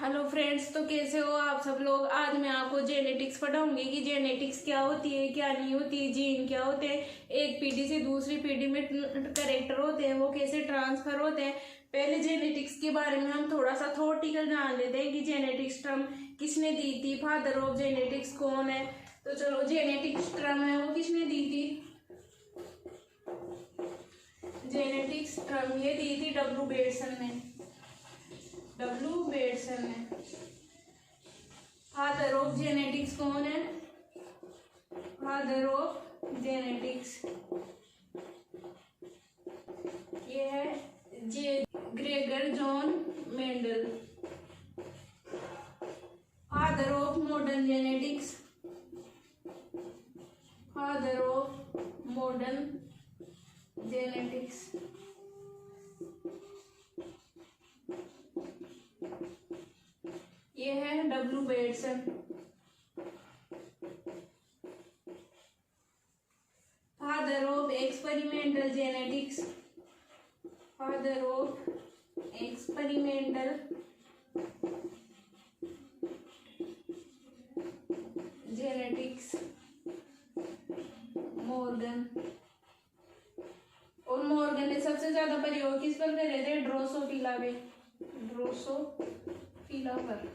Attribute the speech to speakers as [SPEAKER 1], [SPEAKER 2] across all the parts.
[SPEAKER 1] Hello friends, तो कैसे हो आप सब लोग। आज मैं आपको जेनेटिक्स पढ़ाऊंगी कि जेनेटिक्स क्या होती है, क्या नहीं होती है, जीन क्या होते हैं, एक पीढ़ी से दूसरी पीढ़ी में कैरेक्टर होते हैं वो कैसे ट्रांसफर होते हैं। पहले जेनेटिक्स के बारे में हम थोड़ा सा थ्योरेटिकल जान लेते हैं कि जेनेटिक्स टर्म किसने दी थी, फादर ऑफ जेनेटिक्स कौन है। तो चलो, जेनेटिक्स टर्म है वो किसने दी थी। जेनेटिक्स टर्म ये दी थी डब्ल्यू बेडसन ने। फादर ऑफ जेनेटिक्स कौन है। फादर ऑफ जेनेटिक्स ये है Gregor John Mendel. Father of modern genetics. Father of modern genetics ये है W Bateson. Father of experimental genetics. Father of experimental genetics Morgan. और मॉर्गन ने सबसे ज्यादा प्रयोग किस पर करे थे, ड्रोसोफिला पे। ड्रोसोफिला पर।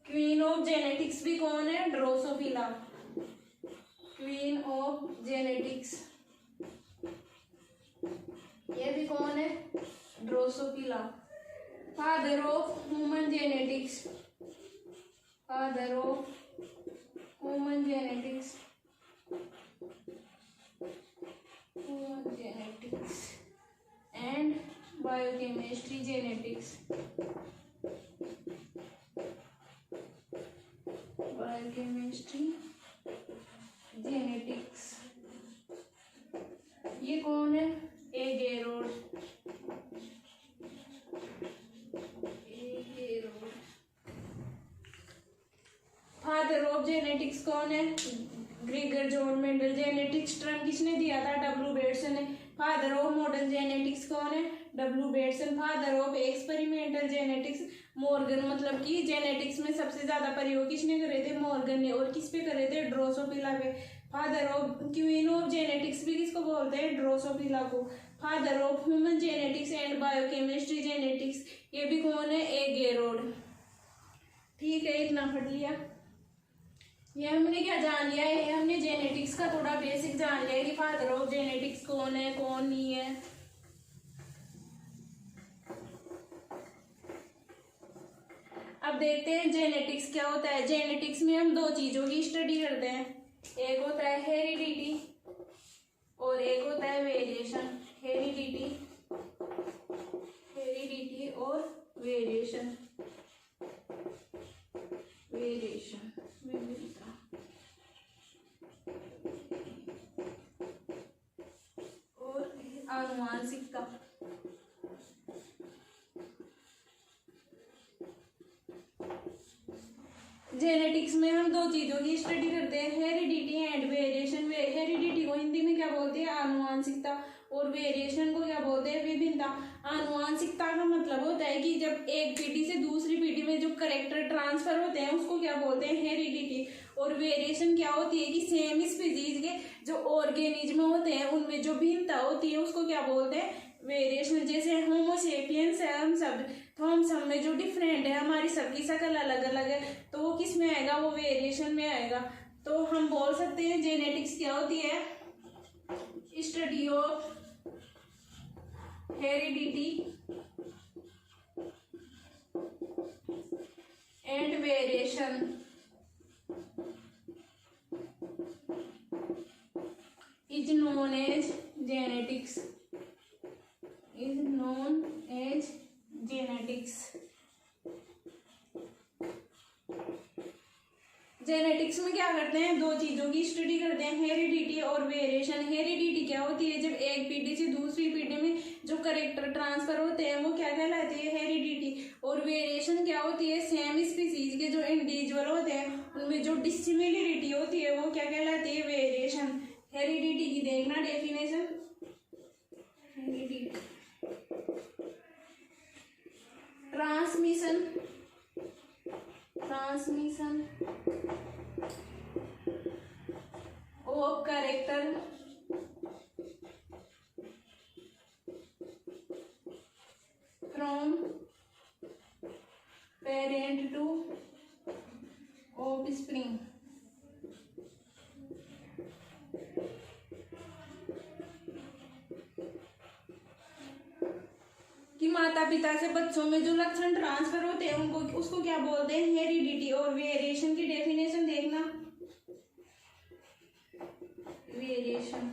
[SPEAKER 1] क्वीन ऑफ जेनेटिक्स भी कौन है, ड्रोसोफिला। क्वीन ऑफ जेनेटिक्स ये भी कौन है, Drosophila. Father of human genetics. Father of human genetics and biochemistry genetics. Biochemistry genetics ये कौन है, ए गेरोड। फादर ऑफ जेनेटिक्स कौन है, Gregor John Mendel. Genetics term किसने दिया था, डब्ल्यू बेडसन ने। फादर ऑफ मॉडर्न जेनेटिक्स कौन है, W Bateson. Father of experimental genetics Morgan. मतलब कि जेनेटिक्स में सबसे ज्यादा प्रयोग किसने करे थे, मॉर्गन ने। और किस पे करे थे, ड्रोसोफिला पे। Father of queen of genetics भी किसको बोलते हैं, ड्रोसोफिला को। Father of human genetics and biochemistry genetics ये भी कौन है, ए गेरोड। ठीक है, इतना पढ़ लिया। ये हमने क्या जान लिया है, हमने जेनेटिक्स का थोड़ा बेसिक जान लिया है कि फादर ऑफ जेनेटिक्स कौन है कौन नहीं है। अब देखते हैं जेनेटिक्स क्या होता है। जेनेटिक्स में हम दो चीजों की स्टडी करते हैं, एक होता है हेरिडिटी और एक होता है वेरिएशन। हेरिडिटी और वेरिएशन। विविधता। और आनुवांशिकता। जेनेटिक्स में हम दो चीजों की स्टडी करते हैं, हेरिडिटी एंड वेरिएशन। हेरिडिटी को हिंदी में क्या बोलते हैं, आनुवांशिकता। और वेरिएशन को क्या बोलते हैं, विभिन्नता। आनुवांशिकता का मतलब होता है कि जब एक पीढ़ी से दूसरी पीढ़ी में जो कैरेक्टर ट्रांसफर होते हैं उसको क्या बोलते हैं, हेरिडिटी। और वेरिएशन क्या होती है कि सेम स्पीसीज के जो ऑर्गेनिज्म होते हैं उनमें जो भिन्नता होती है उसको क्या बोलते हैं, वेरिएशन। जैसे होमोसेपियंस है हम सब, तो हम सब में जो डिफरेंट है, हमारी सबकी शक्ल अलग अलग है, तो वो किस में आएगा, वो वेरिएशन में आएगा। तो हम बोल सकते हैं जेनेटिक्स क्या होती है, study of heredity and variation is known as genetics. Genetics में क्या करते हैं, दो चीजों की स्टडी करते हैं, हेरिडिटी और वेरिएशन। हेरिडिटी क्या होती है, जब एक पीढ़ी से दूसरी पीढ़ी में जो कैरेक्टर ट्रांसफर होते हैं वो क्या कहलाते हैं, हेरिडिटी। और वेरिएशन क्या होती है, सेम स्पीसीज के जो इंडिविजुअल होते हैं उनमें जो डिसिमिलरिटी होती है वो क्या कहलाती है, वेरिएशन। हेरिडिटी की देखना definition, heredity trans transmission of character from parent to offspring. कि माता पिता से बच्चों में जो लक्षण ट्रांसफर होते हैं उनको उसको क्या बोलते हैं, हेरिडिटी। और वेरिएशन की डेफिनेशन देखना, variation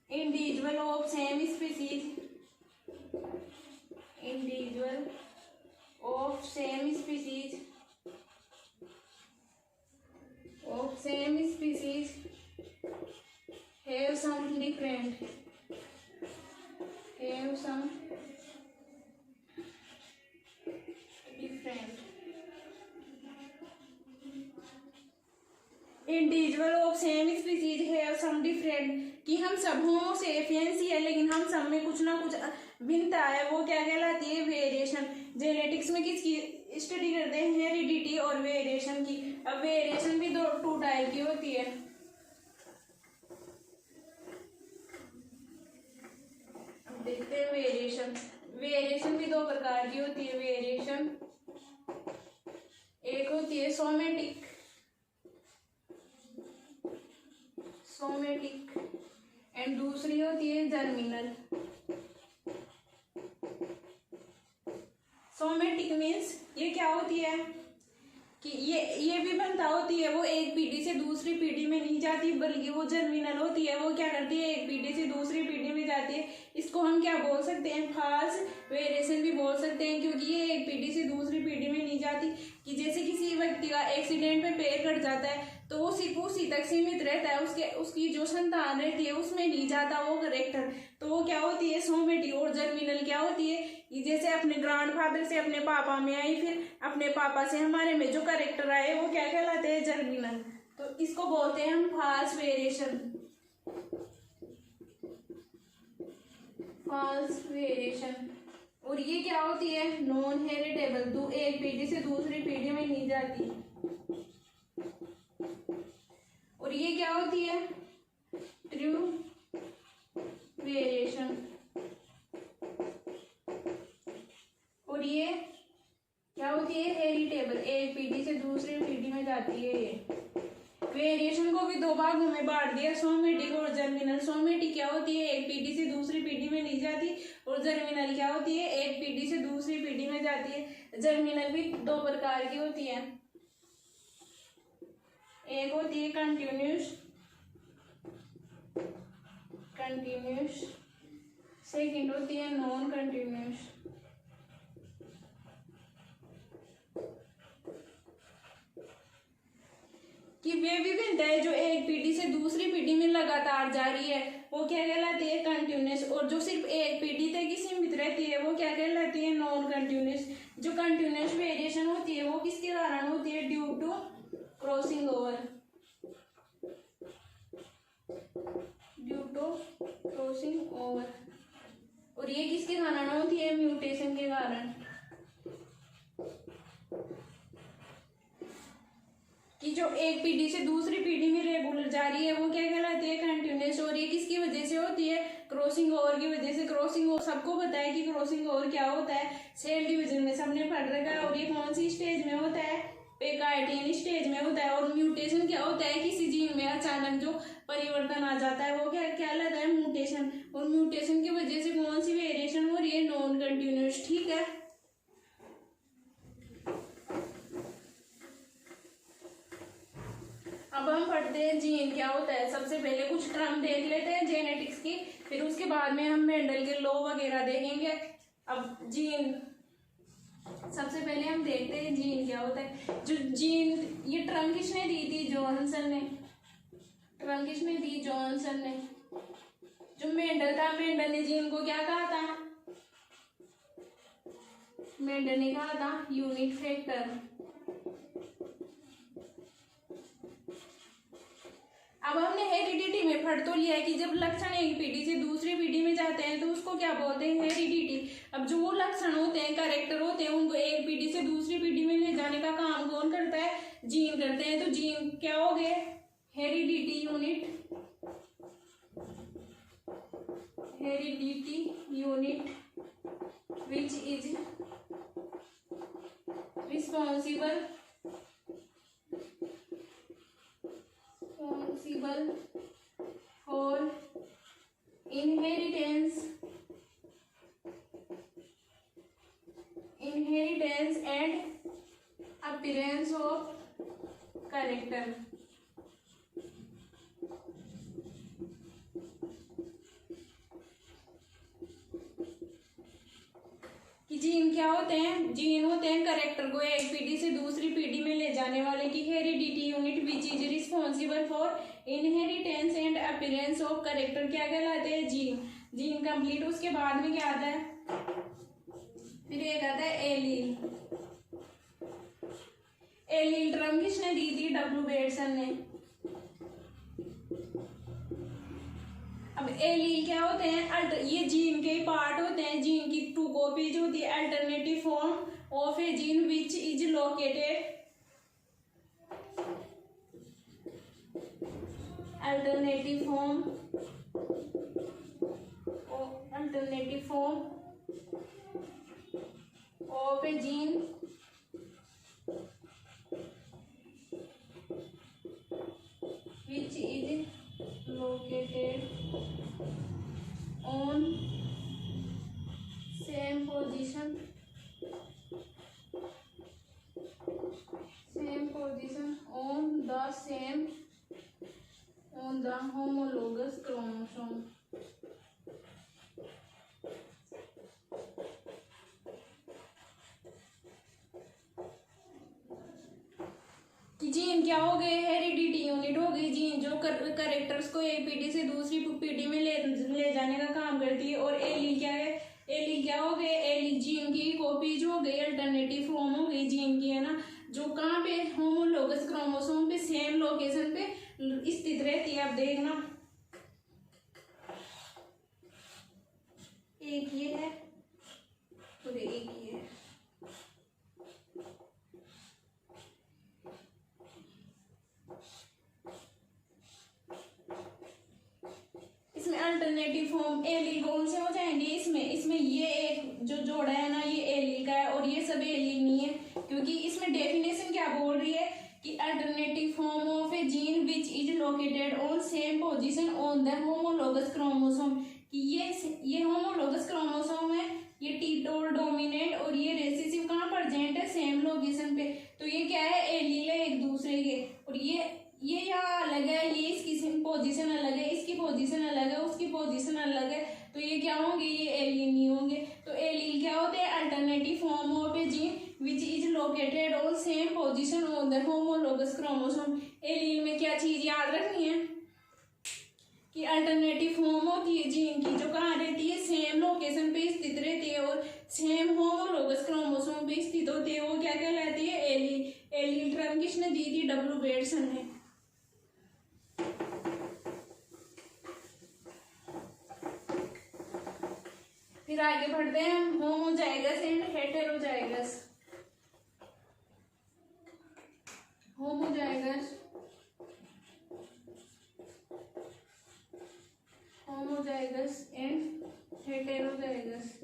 [SPEAKER 1] individual of same species, individual of same species, of same species have some different, have some different। Individual of same species have some different, कि हम सब होमो सेपियंस ही है लेकिन हम सब में कुछ ना कुछ भिन्नता है, वो क्या कहलाती है, वेरिएशन। जेनेटिक्स में किसकी स्टडी करते हैं, हेरिडिटी और वेरिएशन की। अब वेरिएशन भी टू टाइप की होती है। देखते हैं वेरिएशन। वेरिएशन भी दो प्रकार की होती है वेरिएशन, एक होती है सोमेटिक, सोमेटिक एंड दूसरी होती है जर्मिनल। सोमेटिक मीन्स ये क्या होती है कि ये भी बनता होती है, वो एक पीढ़ी से दूसरी पीढ़ी में नहीं जाती, बल्कि वो जर्मिनल होती है, वो क्या करती है, एक पीढ़ी से दूसरी पीढ़ी में जाती है। इसको हम क्या बोल सकते हैं, फॉल्स वेरिएशन भी बोल सकते हैं, क्योंकि ये एक पीढ़ी से दूसरी पीढ़ी में नहीं जाती। कि जैसे किसी व्यक्ति का एक्सीडेंट में पैर कट जाता है तो वो सिर्फ उसी तक सीमित रहता है, उसकी जो संतान रहती है उसमें नहीं जाता वो करेक्टर, तो वो क्या होती है, सोमेटिक। और जर्मिनल क्या होती है, जैसे अपने ग्रैंडफादर से अपने पापा में आई, फिर अपने पापा से हमारे में जो करेक्टर आए वो क्या कहलाते हैं, जर्मिनल। तो इसको बोलते हैं हम फॉल्स वेरिएशन, फॉल्स वेरिएशन। और ये क्या होती है, नॉन हेरिटेबल, एक पीढ़ी से दूसरी पीढ़ी में नहीं जाती। और ये क्या होती है, ट्रू वेरिएशन। और ये क्या होती है, हेरिटेबल, एक पीढ़ी से दूसरी पीढ़ी में जाती है। ये वेरिएशन को भी दो भागों में बांट दिया, सोमेटिक और जर्मिनल। सोमेटिक क्या होती है, एक पीढ़ी से दूसरी पीढ़ी में नहीं जाती, और जर्मिनल क्या होती है, एक पीढ़ी से दूसरी पीढ़ी में जाती है। जर्मिनल भी दो प्रकार की होती है, एक होती है कंटिन्यूस, सेकंड होती है नॉन कंटिन्यूस। कि वे विभिन्नताएं जो एक पीढ़ी से दूसरी पीढ़ी में लगातार जारी है वो क्या कहलाती है, कंटिन्यूस। और जो सिर्फ एक पीढ़ी तक ही सीमित रहती है वो क्या कहलाती है, नॉन कंटिन्यूस। जो कंटिन्यूस वेरिएशन होती है वो किसके कारण होती है, due to crossing over, due to crossing over. और ये किसके कारण होती है, म्यूटेशन के कारण। कि जो एक पीढ़ी से दूसरी पीढ़ी में रेगुलर जारी है वो क्या कहलाती है, कंटिन्यूस। और ये किसकी वजह से होती है, क्रॉसिंग ओवर की वजह से। क्रॉसिंग ओवर सबको पता है कि क्रॉसिंग ओवर क्या होता है, सेल डिवीजन में सबने पढ़ रखा है। और ये कौन सी स्टेज में होता है, पेकार्डियन स्टेज में होता है। और म्यूटेशन क्या होता है, किसी जीन में अचानक जो परिवर्तन आ जाता है वो क्या कहलाता है, म्यूटेशन। और म्यूटेशन की वजह से कौन सी वेरिएशन हो रही है, नॉन कंटिन्यूस। ठीक है, अब हम पढ़ते हैं जीन क्या होता है। सबसे पहले कुछ टर्म देख लेते हैं जेनेटिक्स की, फिर उसके बाद में हम मेंडल के लॉ वगैरह देखेंगे। अब जीन, सबसे पहले हम देखते हैं जीन क्या होता है। जो जीन, ये टर्म किसने दी थी, जॉनसन ने। टर्म किसने दी, जॉनसन ने। जो मेंडल था, मेंडल ने जीन को क्या कहा था, मेंडल ने कहा था यूनिक फैक्टर। अब हमने हेरिडिटी में पढ़ तो लिया है कि जब लक्षण एक पीढ़ी से दूसरी पीढ़ी में जाते हैं तो उसको क्या बोलते हैं, हेरिडिटी। अब जो लक्षण होते हैं, कैरेक्टर होते हैं, उनको एक पीढ़ी से दूसरी पीढ़ी में ले जाने का काम कौन करता है, जीन करते हैं। तो जीन क्या हो गए, heredity unit, heredity unit which is responsible for inheritance and appearance of character। Gene क्या होते हैं, जीन होते हैं कैरेक्टर को एक पीढ़ी से दूसरी पीढ़ी में ले जाने वाले की heredity unit which is responsible for inheritance and appearance of character. क्या कहलाते हैं, जीन। जीन कंप्लीट, उसके बाद में क्या आता है, फिर एक आता है एलील। एलील टर्म किसने दी थी, डब्ल्यू बेटसन ने। अब एलील क्या होते हैं, ये जीन के पार्ट होते हैं। जीन की टू कॉपीज होती है, alternative form of a gene which is located, alternative form of a gene which is located on same position on the homologous chromosome। Gene क्या हो गए, हेरिडिटी यूनिट हो गई। जीन जो कैरेक्टर्स को एक पीढ़ी से दूसरी पीढ़ी में ले जाने का काम करती है। और एलील क्या है, एलील क्या हो गए, एलील जीन की कॉपीज हो गई, अल्टरनेटिव फॉर्म हो गई जीन की, है ना, जो कहाँ पे, होमोलोगस क्रोमोसोम पे सेम लोकेशन पे स्थित रहती है। अब देखना, एक ये है और एक ये है। इसमें अल्टरनेटिव फॉर्म एलील कौन से हो जाएंगे, इसमें ये एक जो जोड़ा है ना, ये एलील का है और ये सब एलील नहीं है, क्योंकि इसमें डेफिनेशन क्या बोल रही है कि alternative form of a gene which is located on same position on the homologous chromosome. कि ये होमोलोगस क्रोमोसोम है, ये टीटोल डोमिनेंट और ये रेसेसिव कहाँ प्रेजेंट है, सेम लोकेशन पे। तो ये क्या है, एलील है एक दूसरे के। और ये यहाँ अलग है, ये इसकी पोजीशन अलग है, इसकी पोजीशन अलग है, उसकी पोजीशन अलग है। तो ये क्या होंगे, ये एलील नहीं होंगे। तो एलील क्या होते हैं, alternative form of a gene which is located on same position on the homologous chromosome. Allele में क्या चीज याद रखनी है कि अल्टरनेटिव फॉर्म होती है जीन की, जो कहाँ रहती है, सेम लोकेशन पे स्थित रहती है और सेम होमोलोगस क्रोमोसोम पे स्थित होती है। वो क्या कहलाती है, एलील। एलील टर्म किसने दी थी, डब्ल्यू बेटसन ने। फिर आगे बढ़ते हैं, homozygous and heterozygous. Homozygous and heterozygous.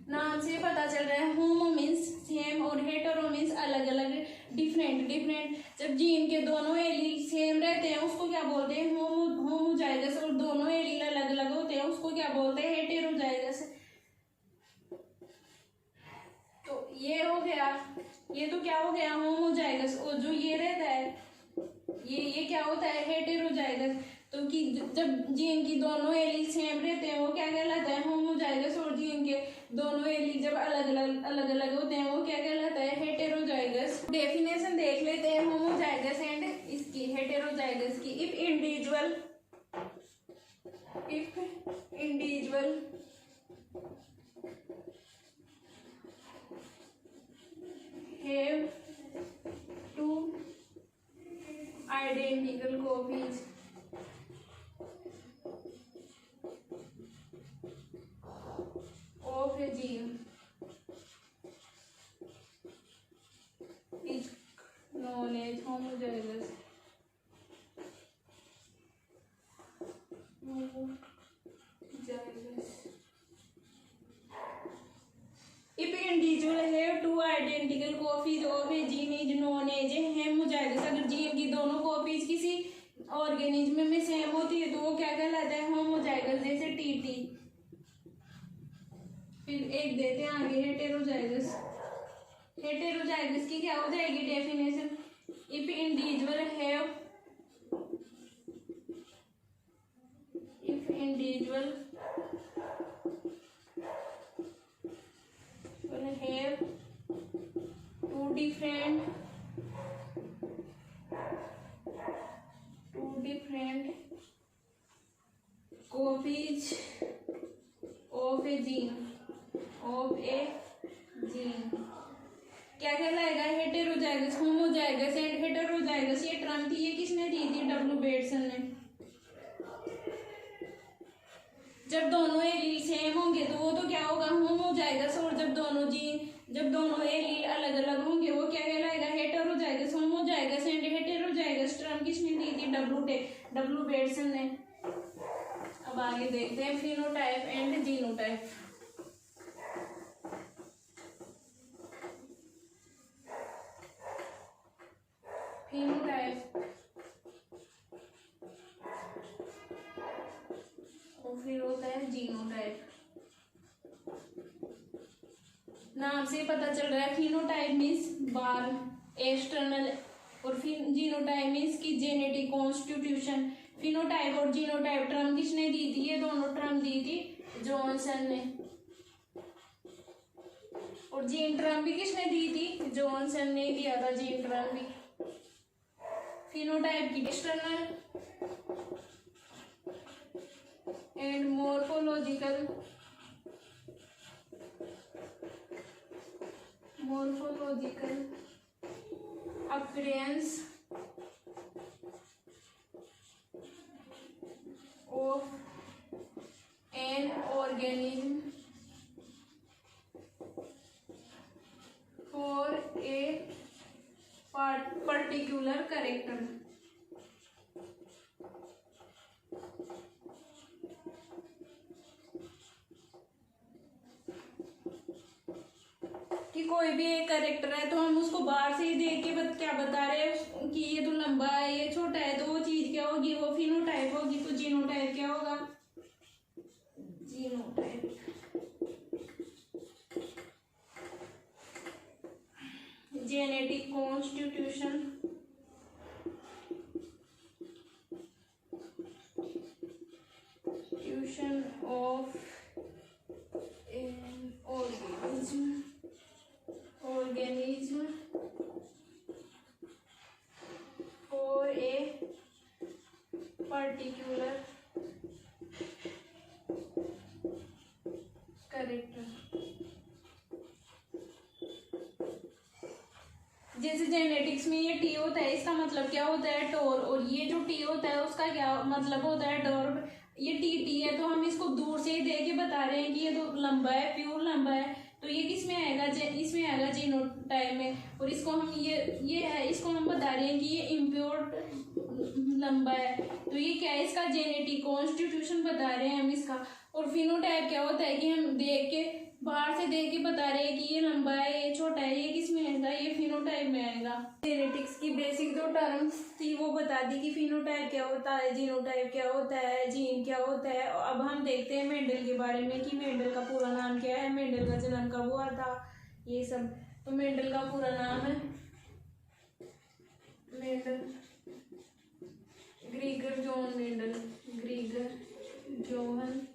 [SPEAKER 1] नाम से पता चल रहा है, होमो मीन्स सेम और हेटेरो मीन्स अलग अलग, डिफरेंट। जब जीन के दोनों एलील सेम रहते हैं उसको क्या बोलते हैं, होमोजाइगस। और दोनों एलील अलग अलग होते हैं उसको क्या बोलते हैं, हेटेरोजाइगस। तो ये हो गया, ये तो क्या हो गया, होमोजाइगस। और जो ये रहता है, ये क्या होता है, हेटेरोजाइगस। तो कि जब जीन की दोनों एलील सेम रहते हैं वो क्या कहलाता है, होमोजाइगस। और जीन के दोनों एलील जब अलग अलग होते हैं वो क्या कहलाता है, हेटेरोजाइगस। डेफिनेशन देख लेते हैं होमोजाइगस एंड इसकी, हेटेरोजाइगस की। If individual have two identical copies of a gene is known as homozygous. If individual have two identical copies of a gene is known as homozygous। अगर gene की दोनों copies किसी organism में same होती है तो वो क्या कहलाता है? होमोजाइगस। जैसे टीटी। फिर एक देते हैं आगे हेटेरोजाइगस। हेटेरोजाइगस की क्या हो जाएगी definition? If individual have have two different copies of a gene क्या कहलाएगा? हेटेरोजाइगस। होमोजाइगस एंड हेटेरोजाइगस ये टर्म थी, ये किसने दी थी? डब्ल्यू बेटसन ने। जब दोनों एलील सेम होंगे तो वो तो क्या होगा? होमोजाइगस। और जब दोनों एलील अलग अलग होंगे वो क्या कहलाएगा? Heterozygous. Homozygous and heterozygous term किसने दी थी? डब्ल्यू बेटसन ने। अब आगे देखते हैं फिनोटाइप एंड जीनोटाइप। फिनोटाइप और फिर होता है जीनोटाइप। नाम से पता चल रहा है फिनोटाइप मीन्स बार एक्सटर्नल और फिर जीनोटाइप मीन्स की जेनेटिक कॉन्स्टिट्यूशन। फिनोटाइप और जीनोटाइप टर्म किसने दी थी? ये दोनों टर्म दी थी जॉनसन ने। और जीन टर्म भी किसने दी थी? जॉनसन ने दिया था जीन टर्म भी। फिनोटाइप की external and morphological appearance of an organism for a particular character। कि कोई भी एक कैरेक्टर है तो हम उसको बाहर से ही देख के क्या बता रहे हैं कि ये तो लंबा है, ये छोटा है, तो वो चीज क्या होगी? वो फिनोटाइप होगी। तो जीनोटाइप क्या होगा? Genotype genetic constitution of an organism for a particular character। जैसे जेनेटिक्स में ये टी होता है, इसका मतलब क्या होता है? टोर। और ये जो टी होता है उसका क्या मतलब होता है? डॉर्ब। ये टी है तो हम इसको दूर से ही देख के बता रहे हैं कि ये तो लंबा है, प्योर लंबा है। तो ये किस में आएगा? इसमें आएगा जीनोटाइप में। और इसको हम ये है, इसको हम बता रहे हैं कि ये इम्प्योर लंबा है। तो ये क्या है? इसका जेनेटिक कॉन्स्टिट्यूशन बता रहे हैं हम इसका। और फिनोटाइप क्या होता है कि हम देख के बाहर से देख के बता रहे हैं कि ये लंबा है, ये छोटा है। ये किस में आएगा? ये फिनोटाइप में आएगा। जेनेटिक्स की बेसिक जो टर्म्स थी वो बता दी कि फिनोटाइप क्या होता है, जीनोटाइप क्या होता है, जीन क्या होता है। अब हम देखते हैं मेंडल के बारे में कि मेंडल का पूरा नाम क्या है, मेंडल का जन्म कब हुआ था, ये सब। तो मेंडल का पूरा नाम है Mendel ग्रीगर John Mendel. ग्रीगर Johan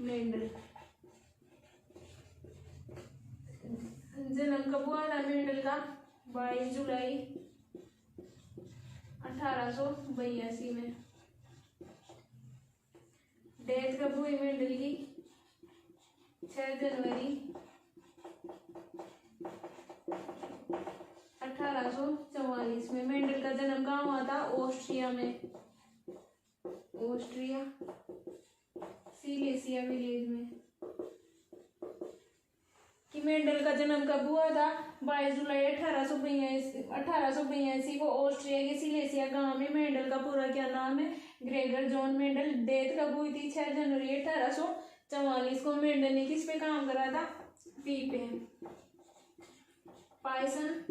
[SPEAKER 1] Mendel. जन्म कब हुआ था मेंडल का? 22 जुलाई 1882 में। डेथ कब हुई मेंडल की? 6 जनवरी 1844 में। मेंडल का जन्म कहाँ हुआ था? सिलेसिया विलेज में। कि मेंडल का जन्म कब हुआ था? 22 जुलाई 1882 को ऑस्ट्रिया के सिलेसिया गांव में। मेंडल का पूरा क्या नाम है? Gregor John Mendel. डेथ कब हुई थी? 6 जनवरी 1844 को। मेंडल ने किस पे काम करा था? पी पे। पाइसन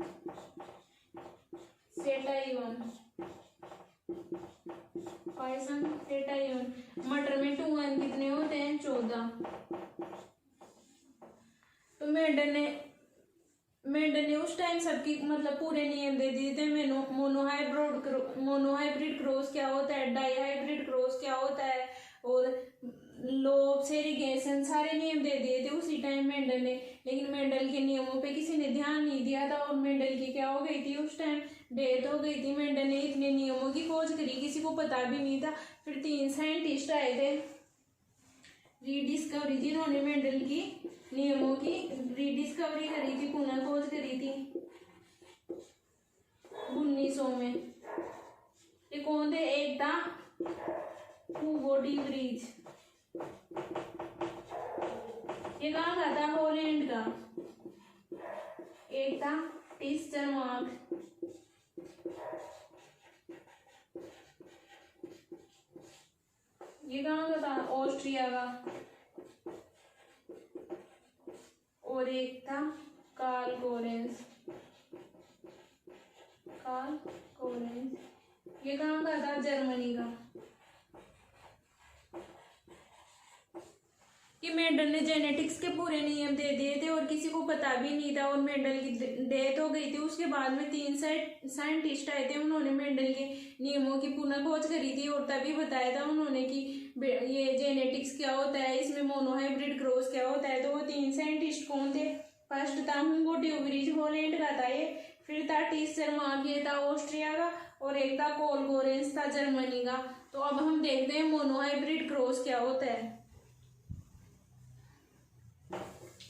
[SPEAKER 1] सेटाइवन, पाइसन सेटाइवन। मटर में 2 1 कितने होते हैं? 14। तो मेंडल ने उस टाइम सबकी मतलब पूरे नियम दे दिए थे। मोनोहाइब्रिड क्रॉस क्या होता है, डाईहाइब्रिड क्रॉस क्या होता है, और लोब सेरीगेशन, सारे नियम दे दिए थे उसी टाइम मेंडल ने। लेकिन मेंडल के नियमों पे किसी ने ध्यान नहीं दिया था और मेंडल की क्या हो गई थी उस टाइम? डेथ हो गई थी। मेंडल ने इतने नियमों की खोज करी, किसी को पता भी नहीं था। फिर 3 साइंटिस्ट आए थे, रीडिस्कवरी, जिन्होंने मेंडल की नियमों की रीडिस्कवरी करी थी, पुनः खोज करी थी 1900 में। ये कौन थे? एक था हुगो डी व्रीज। ये कहाँ का था? हॉलैंड का। एक था टिस्चरमार्क। ये कहाँ का था? ऑस्ट्रिया का। और एक था कार्ल कोरेंस। कार्ल कोरेंस ये कहाँ का था? जर्मनी का। कि मेंडल ने जेनेटिक्स के पूरे नियम दे दिए थे और किसी को पता भी नहीं था, और मेंडल की डेथ हो गई थी। उसके बाद में 3 साइंटिस्ट आए थे, उन्होंने मेंडल के नियमों की पुनः खोज करी थी और तभी बताया था उन्होंने कि ये जेनेटिक्स क्या होता है, इसमें मोनोहाइब्रिड क्रॉस क्या होता है। तो वो 3 साइंटिस्ट कौन थे? फर्स्ट था हुगो डी व्रीज, हॉलैंड का था ये। फिर था टिस्चरमार्क, ये था ऑस्ट्रिया का। और एक था कार्ल कोरेंस, था जर्मनी का। तो अब हम देखते हैं मोनोहाइब्रिड क्रॉस क्या होता है।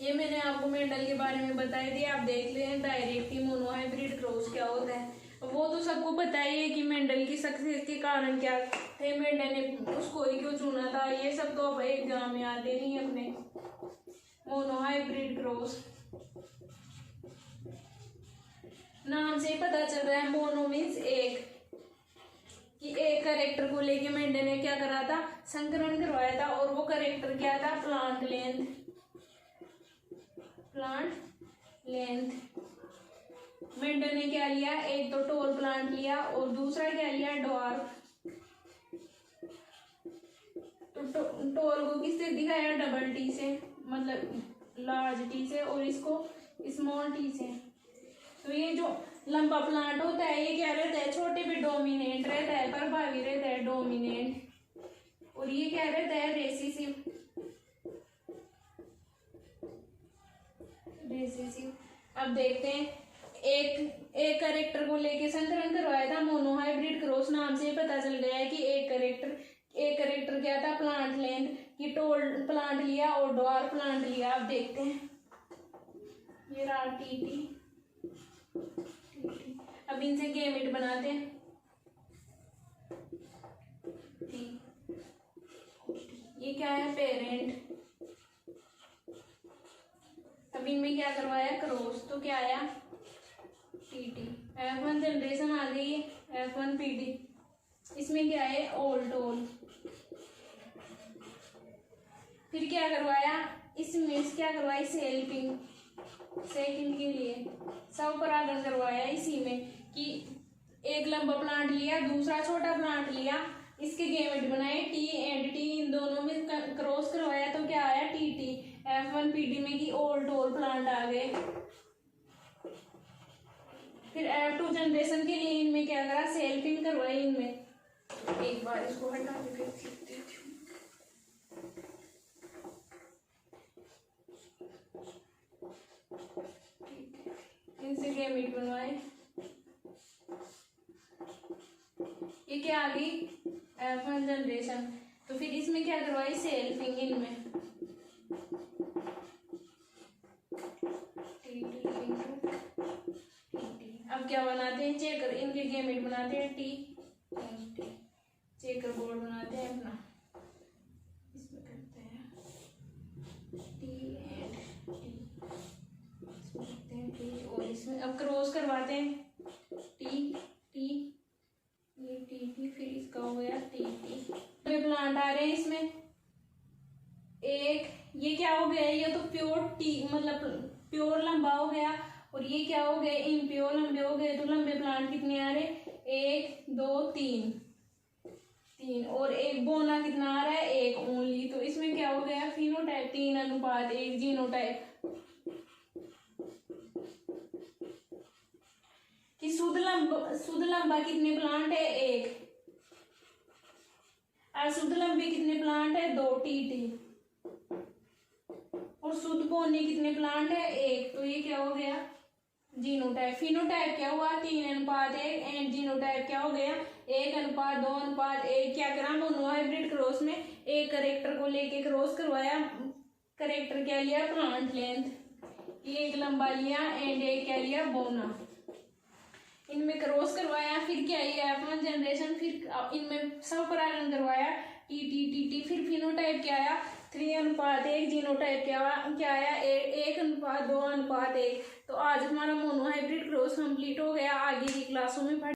[SPEAKER 1] ये मैंने आपको मेंडल के बारे में बताई थी, आप देख लें डायरेक्ट ही मोनोहाइब्रिड क्रॉस क्या होता है। वो तो सबको पता ही है कि मेंडल की सक्सेस के कारण क्या थे, मेंडल ने उसको ही क्यों चुना था, ये सब तो अब एग्जाम में आते नहीं अपने। मोनोहाइब्रिड क्रॉस नाम से पता चल रहा है, मोनो मीन्स एक, कि एक करेक्टर को लेके मेंडल ने क्या करा था? संकरण करवाया था। और वो करेक्टर क्या था? Plant length. Plant length. Mendel ने क्या लिया? एक तो टॉल प्लांट लिया और दूसरा क्या लिया? ड्वार्फ। तो टॉल को किससे दिखाया? डबल टी से, मतलब लार्ज टी से, और इसको स्मॉल टी से। तो ये जो लंबा प्लांट होता है ये क्या रहता है? छोटे पे डोमिनेंट रहता है, प्रभावी रहता है, डोमिनेंट। और ये क्या रहता है? रेसेसिव। अब देखते हैं, एक करेक्टर को लेके संकरण करवाया था, मोनोहाइब्रिड क्रॉस। नाम से पता चल गया है कि एक करेक्टर क्या था? प्लांट लेंथ, कि टोल प्लांट लिया और ड्वार्फ प्लांट लिया। अब देखते हैं, ये रहा टीटी। अब इनसे गेमेट बनाते हैं। ये क्या है? पेरेंट। अब इनमें क्या करवाया? क्रॉस। तो क्या आया? टीटी। F1 जनरेशन आ गई है, F1 पीटी। इसमें क्या है? ओल्ड ओल। फिर क्या करवाया? इसमें क्या करवाई? सेल्फिंग। सेल्फिंग के लिए स्वपरागण करवाया इसी में, कि एक लंबा प्लांट लिया, दूसरा छोटा प्लांट लिया, इसके गेमेट बनाए टी एंड टी, इन दोनों में क्रॉस करवाया। तो क्या आया? टीटी। F1 पीटी में कि ओल्ड ओल प्लांट आ गए। फिर F2 जनरेशन के लिए इनमें क्या करा? सेल्फिंग करवाई इनमें। एक बार इसको हटा के लिख देती हूँ। इनसे गेमेट बनवाए। ये क्या आ गई? F1 generation. तो फिर इसमें क्या करवाई? सेल्फिंग इनमें। अब क्या बनाते हैं? चेकर। इनके गेमेट बनाते हैं टी, चेकर बोर्ड बनाते हैं अपना, इसमें करते हैं। इसमें अब क्रॉस करवाते हैं, टी टी, ये टी फिर इसका हो गया टी प्लांट आ रहे हैं इसमें। एक ये क्या हो गया, ये तो प्योर टी मतलब प्योर लंबा हो गया, और ये क्या हो गए, इम्प्योर लंबे हो गए। तो लंबे प्लांट कितने आ रहे, 1 2 3, और एक बोना कितना आ रहा है, 1 ओनली। तो इसमें क्या हो गया, फिनोटाइप 3:1 जीनोटाइप। कि शुद्ध लंबा कितने प्लांट है, 1, और शुद्ध लंबे कितने प्लांट है, 2 टी, और शुद्ध बोने कितने प्लांट है, 1। तो ये क्या हो गया, जीनोटाइप। फिनोटाइप क्या हुआ, 3:1 एंड जीनोटाइप क्या हो गया, 1:2:1। क्या करा, मोनो हाइब्रिड क्रॉस में एक करेक्टर को लेके क्रॉस करवाया। करेक्टर क्या लिया, प्लांट लेंथ, एक लंबा लिया एंड एक क्या लिया, बोना। इनमें क्रॉस करवाया, फिर क्या है F1 जनरेशन, फिर इनमें सब परागण करवाया, टी। फिर फिनोटाइप क्या आया, 3:1। जीनोटाइप क्या आया, 1:2:1। तो आज हमारा मोनो हाइब्रिड क्रॉस कंप्लीट हो गया। आगे की क्लासों में